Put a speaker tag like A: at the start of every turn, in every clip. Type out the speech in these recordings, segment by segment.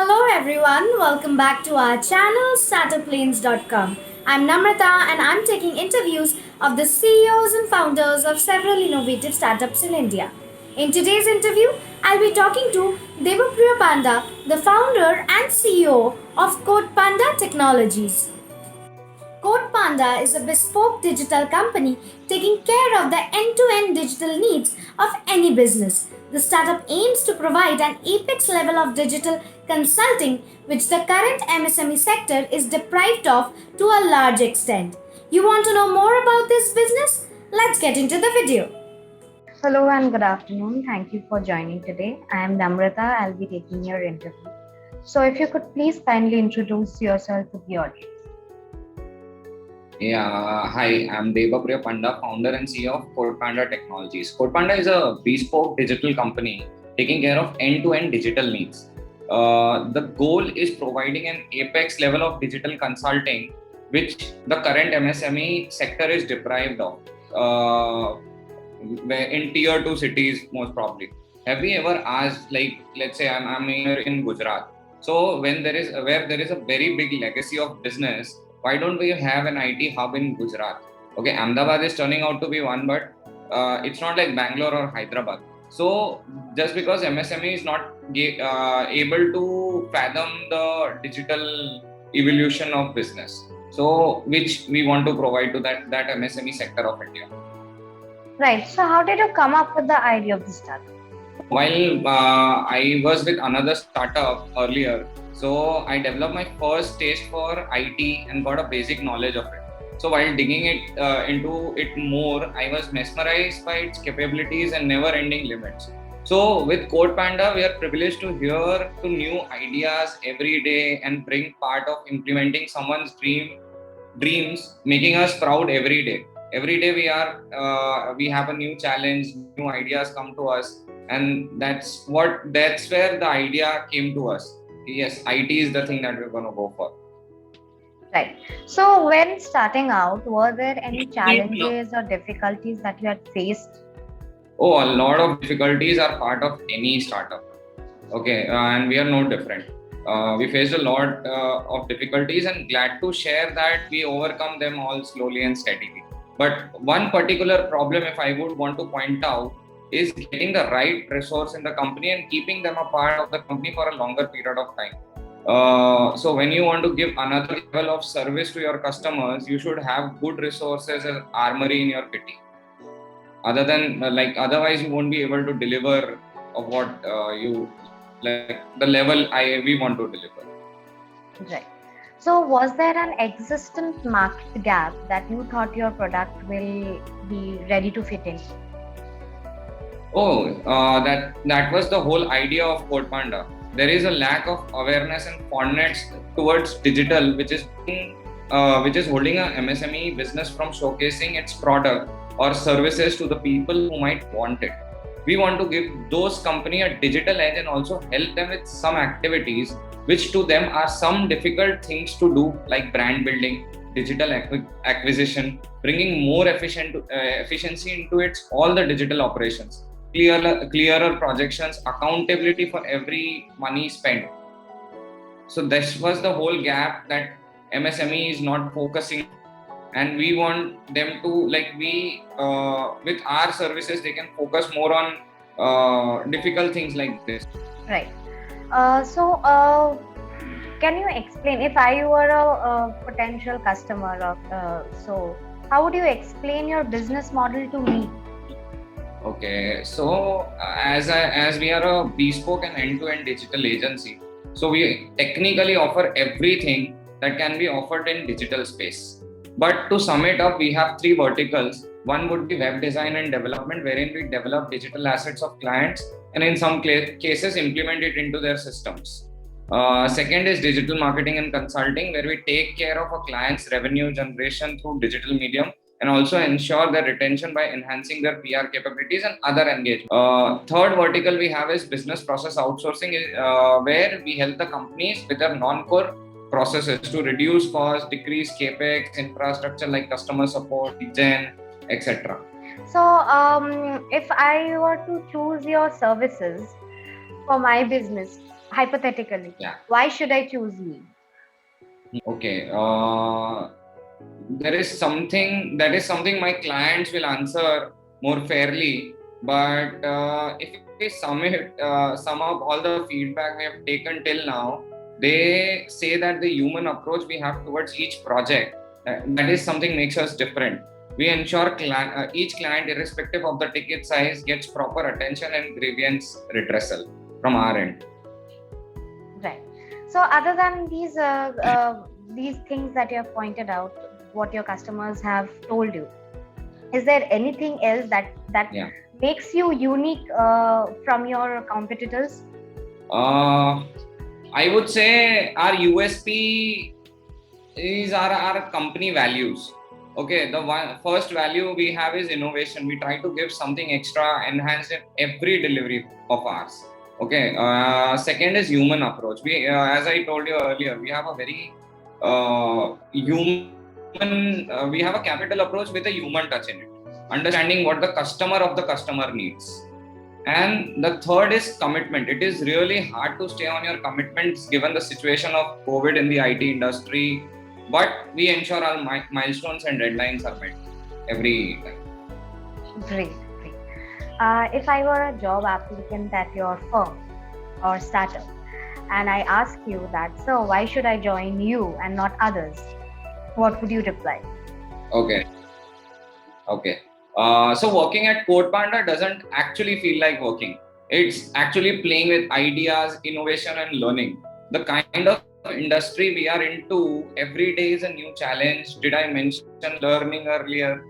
A: Hello everyone, welcome back to our channel startuplanes.com. I'm Namrata and I'm taking interviews of the CEOs and founders of several innovative startups in India. In today's interview, I'll be talking to Devapriya Panda, the founder and CEO of Code Panda Technologies. CodePanda is a bespoke digital company taking care of the end-to-end digital needs of any business. The startup aims to provide an apex level of digital consulting which the current MSME sector is deprived of to a large extent. You want to know more about this business? Let's get into the video. Hello and good afternoon. Thank you for joining today. I am Namrata. I'll be taking your interview. So if you could please kindly introduce yourself to the audience.
B: Yeah, hi, I'm Devapriya Panda, founder and CEO of CodePanda Technologies. CodePanda is a bespoke digital company taking care of end-to-end digital needs. The goal is providing an apex level of digital consulting, which the current MSME sector is deprived of in tier 2 cities, most probably. Have we ever asked, like, let's say I'm here in Gujarat. So where there is a very big legacy of business, why don't we have an IT hub in Gujarat? Okay, Ahmedabad is turning out to be one, but it's not like Bangalore or Hyderabad. So just because MSME is not able to fathom the digital evolution of business, so which we want to provide to that MSME sector of India.
A: Right. So how did you come up with the idea of the startup?
B: While I was with another startup earlier, so I developed my first taste for IT and got a basic knowledge of it. So while digging into it more, I was mesmerized by its capabilities and never-ending limits. So with CodePanda, we are privileged to hear to new ideas every day and bring part of implementing someone's dreams, making us proud every day. Every day we have a new challenge, new ideas come to us, and that's where the idea came to us. Yes, IT is the thing that we're going to go for.
A: Right. So when starting out, were there any challenges or difficulties that you had faced?
B: Oh, a lot of difficulties are part of any startup. Okay, and we are no different. We faced a lot of difficulties, and glad to share that we overcome them all slowly and steadily. But one particular problem, if I would want to point out, is getting the right resource in the company and keeping them a part of the company for a longer period of time. So when you want to give another level of service to your customers, you should have good resources as armory in your kitty. Otherwise you won't be able to deliver of what you like the level we want to deliver.
A: Right. So was there an existent market gap that you thought your product will be ready to fit in?
B: That was the whole idea of CodePanda. There is a lack of awareness and fondness towards digital, which is holding a MSME business from showcasing its product or services to the people who might want it. We want to give those companies a digital edge and also help them with some activities which to them are some difficult things to do, like brand building, digital acquisition, bringing more efficiency into its all the digital operations, clearer projections, accountability for every money spent. So this was the whole gap that MSME is not focusing, and we want them to with our services they can focus more on difficult things like this.
A: Right. Can you explain, if I were a potential customer of so how would you explain your business model to me?
B: Okay, so as we are a bespoke and end-to-end digital agency, so we technically offer everything that can be offered in digital space. But to sum it up, we have three verticals. One would be web design and development, wherein we develop digital assets of clients and in some cases implement it into their systems. Second is digital marketing and consulting, where we take care of a client's revenue generation through digital medium and also ensure their retention by enhancing their PR capabilities and other engagement. Third vertical we have is business process outsourcing, where we help the companies with their non-core processes to reduce costs, decrease capex, infrastructure like customer support, gen, etc.
A: So, if I were to choose your services for my business, hypothetically,
B: Yeah.
A: why should I choose you?
B: Okay. That is something my clients will answer more fairly. But if we sum up all the feedback we have taken till now, they say that the human approach we have towards each project, that is something makes us different. We ensure each client, irrespective of the ticket size, gets proper attention and grievance redressal from our end.
A: Right. So, other than these things that you have pointed out, what your customers have told you, is there anything else that
B: Yeah.
A: makes you unique from your competitors?
B: I would say our USP is our company values. Okay, the first value we have is innovation. We try to give something extra, enhance in every delivery of ours. Okay, second is human approach. As I told you earlier, we have a very we have a capital approach with a human touch in it, understanding what the customer needs. And the third is commitment. It is really hard to stay on your commitments given the situation of COVID in the IT industry, but we ensure our milestones and deadlines are met every time.
A: Great, great. If I were a job applicant at your firm or startup, and I ask you that, so why should I join you and not others? What would you reply?
B: Okay. So working at CodePanda doesn't actually feel like working. It's actually playing with ideas, innovation, and learning. The kind of industry we are into, every day is a new challenge. Did I mention learning earlier?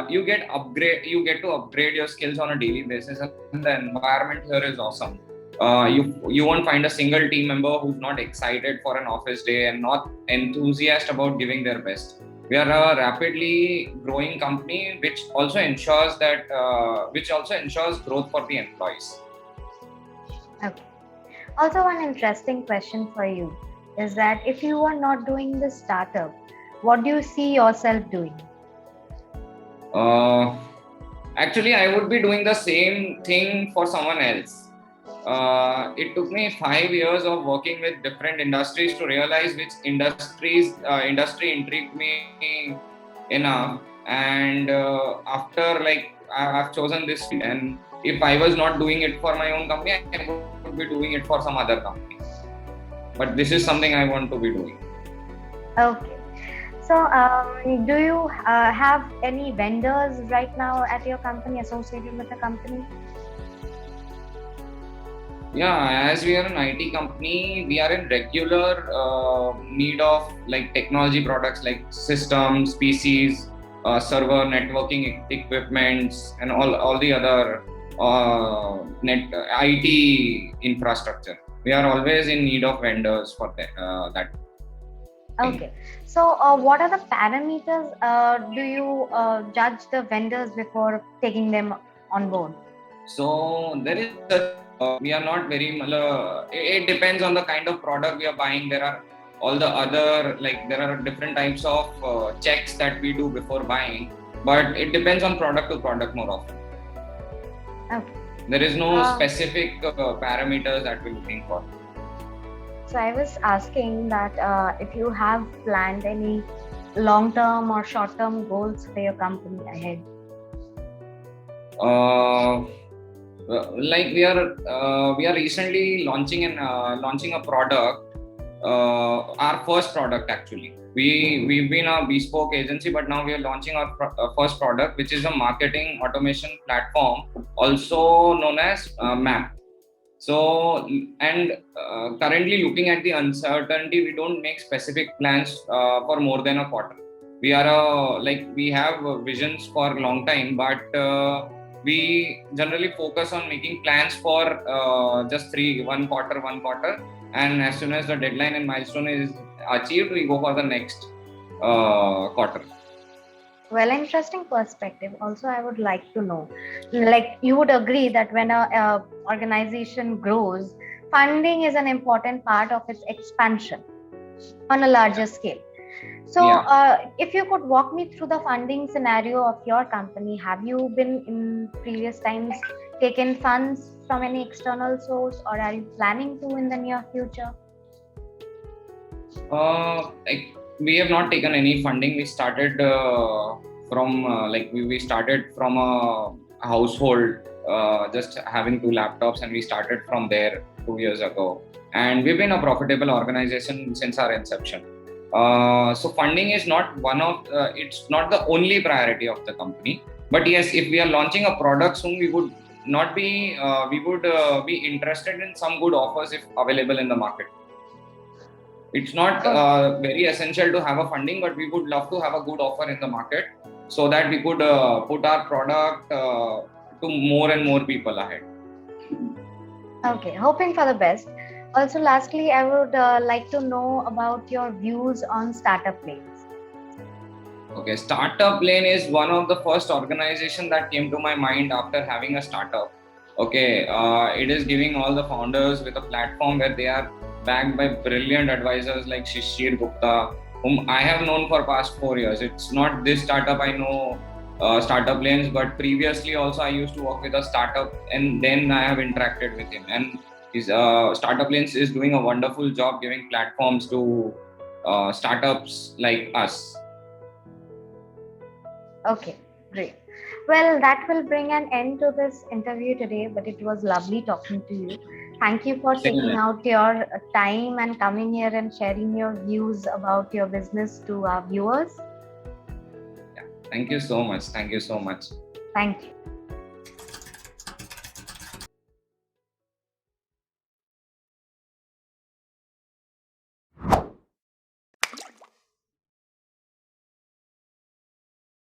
B: You get to upgrade your skills on a daily basis, and the environment here is awesome. You won't find a single team member who's not excited for an office day and not enthusiastic about giving their best. We are a rapidly growing company, which also ensures growth for the employees.
A: Okay. Also, one interesting question for you is that if you are not doing this startup, what do you see yourself doing?
B: Actually, I would be doing the same thing for someone else. It took me 5 years of working with different industries to realize which industry intrigued me enough. And after I've chosen this, and if I was not doing it for my own company, I would be doing it for some other company. But this is something I want to be doing.
A: Okay. So, do you have any vendors right now at your company, associated with the company?
B: Yeah, as we are an IT company, we are in regular need of technology products like systems, PCs, server networking equipments, and all the other IT infrastructure. We are always in need of vendors for that.
A: Okay. So, what are the parameters do you judge the vendors before taking them on board?
B: So there is we are not very it depends on the kind of product we are buying. There are all the other there are different types of checks that we do before buying, but it depends on product to product more often.
A: Okay.
B: There is no specific parameters that we're looking for.
A: So I was asking that if you have planned any long-term or short-term goals for your company ahead.
B: We are recently launching a product, our first product actually. We've been a bespoke agency, but now we are launching our first product, which is a marketing automation platform, also known as MAP. So, and currently looking at the uncertainty, we don't make specific plans for more than a quarter. We are we have visions for a long time, but we generally focus on making plans for just one quarter, and as soon as the deadline and milestone is achieved, we go for the next quarter.
A: Well, interesting perspective. Also, I would like to know, you would agree that when a organization grows, funding is an important part of its expansion on a larger scale. So, if you could walk me through the funding scenario of your company, have you been in previous times taken funds from any external source, or are you planning to in the near future?
B: Like we have not taken any funding. We started from we started from a household, just having 2 laptops, and we started from there 2 years ago. And we've been a profitable organization since our inception. So funding is not it's not the only priority of the company. But yes, if we are launching a product soon, we would not be we would be interested in some good offers if available in the market. It's not very essential to have a funding, but we would love to have a good offer in the market so that we could put our product to more and more people ahead.
A: Okay, hoping for the best. Also, lastly, I would like to know about your views on Startup Lanes.
B: Okay, Startup Lane is one of the first organization that came to my mind after having a startup. Okay, it is giving all the founders with a platform where they are backed by brilliant advisors like Shishir Gupta, whom I have known for past 4 years. It's not this startup I know, Startup Lanes, but previously also I used to work with a startup, and then I have interacted with him. And his Startup Lanes is doing a wonderful job giving platforms to startups like us.
A: Okay, great. Well, that will bring an end to this interview today, but it was lovely talking to you. Thank you for taking out your time and coming here and sharing your views about your business to our viewers.
B: Yeah, thank you so much. Thank you so much.
A: Thank you.